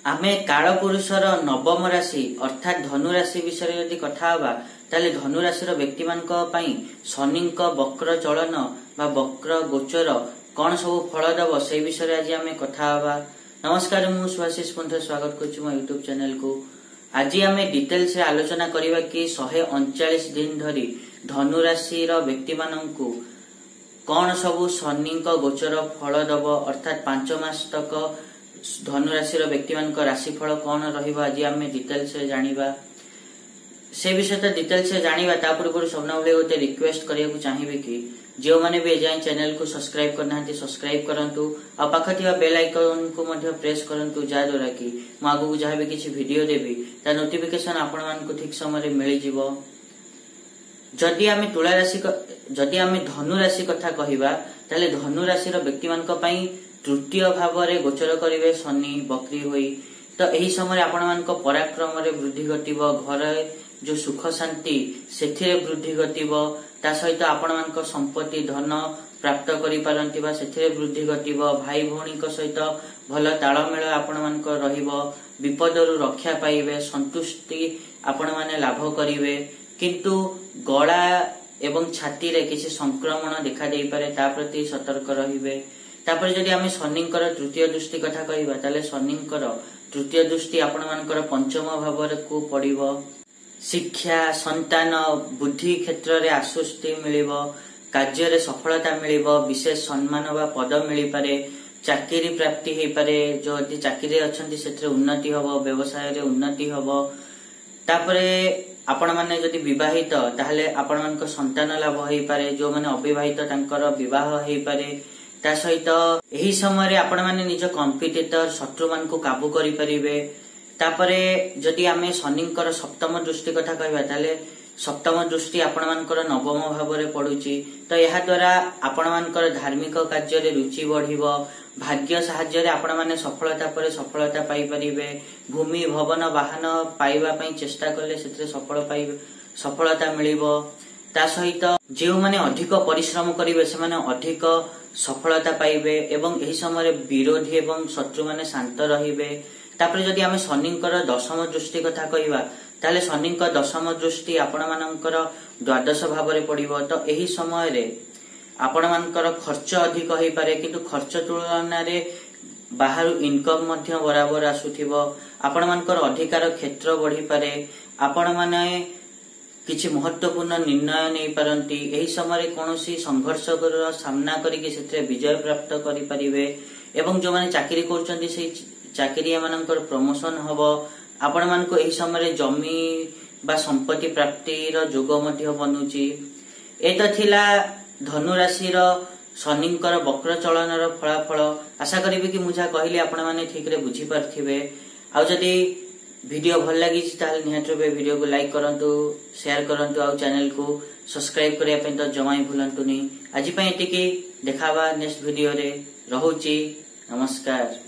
आमे कालपुरुषर नवम राशि अर्थात धनु राशि विषय यदि कथा हवा ताले धनु राशि व्यक्ति मानक पई शनिक वक्र चलन बा वक्र गोचर कौन सब फल दब से विषय आज आमे कथा हवा। नमस्कार, मु सुभाषिष पुनः स्वागत करछु मो यूट्यूब चैनल को। आज आमे डिटेल से आलोचना करिबा कि 139 दिन धरी धनु राशि व्यक्ति माननकु कौन सब शनिक गोचर फल दब अर्थात 5 मास तक धनु राशि व्यक्ति मान राशिफल कौन रहिबा आज आम डिटेल से जानिबा। से विषय तो डिटेल से जानिबा ता पूर्व सबना बेले गोटे रिक्वेस्ट करिया चाहिए कि जो माने भी जाय चैनल को सब्सक्राइब करना सब्सक्राइब करंतु आ पाख थिबा बेल आइकन को मध्य प्रेस करंतु जा द्वारा कि म आगु जहाँ भी किछि वीडियो देबी ता नोटिफिकेशन आपण मान को ठीक समय मिल जिवो। जदि आमे तुला राशि जदि आमे धनु राशि कथा कहिबा ताले धनु राशि व्यक्ति मान पई तृतीय भाव में गोचर करेंगे शनि बकरी हुई तो यही समय आपण मान पराक्रम रे वृद्धि घटिबो, घर जो सुख शांति से वृद्धि घटिबो, ता सहित आपण मान संपत्ति धन प्राप्त करि पारंती बा सेथिरे वृद्धि घटिबो। भाई भौणी सहित भल तालमेल आपण मान रहिबो, विपदरु रक्षा पाइबे, संतुष्टि आपण माने लाभ करिवे। किंतु गला एवं छाती रे किसी संक्रमण देखा देई पारे ता प्रति सतर्क रहिबे। तापर जदि आमे शनिंकर तृतीय दृष्टि कथा कहिबा ताले शनिंकर तृतीय दृष्टि आपण मानकर पंचम भाव को पड़िबो। शिक्षा संतान बुद्धि क्षेत्र रे आश्वस्ति मिलिबो, कार्य रे सफलता मिलिबो, विशेष सम्मान बा पद मिलि पारे, चाकरी प्राप्ति हेई पारे, जो चाकरी अछंती सेत्रे उन्नति हबो, व्यवसाय रे उन्नति हबो। तापरे आपण माने जदि विवाहित ताहले आपण मानक संतान लाभ हेई पारे, जो माने अविवाहित तांकर विवाह हेई पारे। ता सहित यही समय आपण माने निज कॉम्पिटिटर शत्रु मान को काबू करि परिबे। तापरे जदि आमे शनिंकर सप्तम दृष्टि कथा कहबा ताले सप्तम दृष्टि आपण मानकर नवम भाव रे पडुची तो यहा द्वारा आपण मानकर धार्मिक कार्य रे रुचि बढ़िबो, भाग्य सहाय्य रे आपण माने सफलता परे सफलता पाई परिबे। भूमि भवन वाहन पाइबा पई चेष्टा करले सेत्रे सफलता मिलिबो। ता सहित जो माने अधिक परिश्रम करिवे से माने अधिक सफलता पाइबे एवं यही समय विरोधी एवं शत्रु माने शांत रहिबे। तापर जदि आमे शनिंकर दशम दृष्टि कथा कहिबा ताले शनिंकर दशम दृष्टि आपण मानकर द्वादश भाव रे पड़िबो तो यही समय रे आपण मानकर खर्च अधिक होई पारे, किंतु खर्च तुलना रे बाहर इनकम मध्य बराबर आसुथिबो। आपण मानकर अधिकार क्षेत्र बढ़ी पारे, आपण माने किछि महत्वपूर्ण निर्णय नहीं पारंती। यही समय कौनसी संघर्ष सामना करिके सेत्रे विजय प्राप्त करि परिबे एवं जो माने चाकरी करचंती से चाकरी मानकर प्रमोशन हबो। आपण मानको एही समय जमी बा संपत्ति प्राप्ति रो जोग मध्य बनुची। एतो थिला धनु राशि रो शनिंकर वक्र चलन रो फलाफल। आशा करिबे कि मुझा कहली आपण माने ठीक रे बुझी पारथिबे। आ जदी वीडियो भल लगी निहत वीडियो को लाइक करंतु, शेयर करंतु, आ चैनल को सब्सक्राइब करिया पे तो जमा ही भूलंतुनी। आज एतिकी देखावा नेक्स्ट वीडियो रे। रहुची, नमस्कार।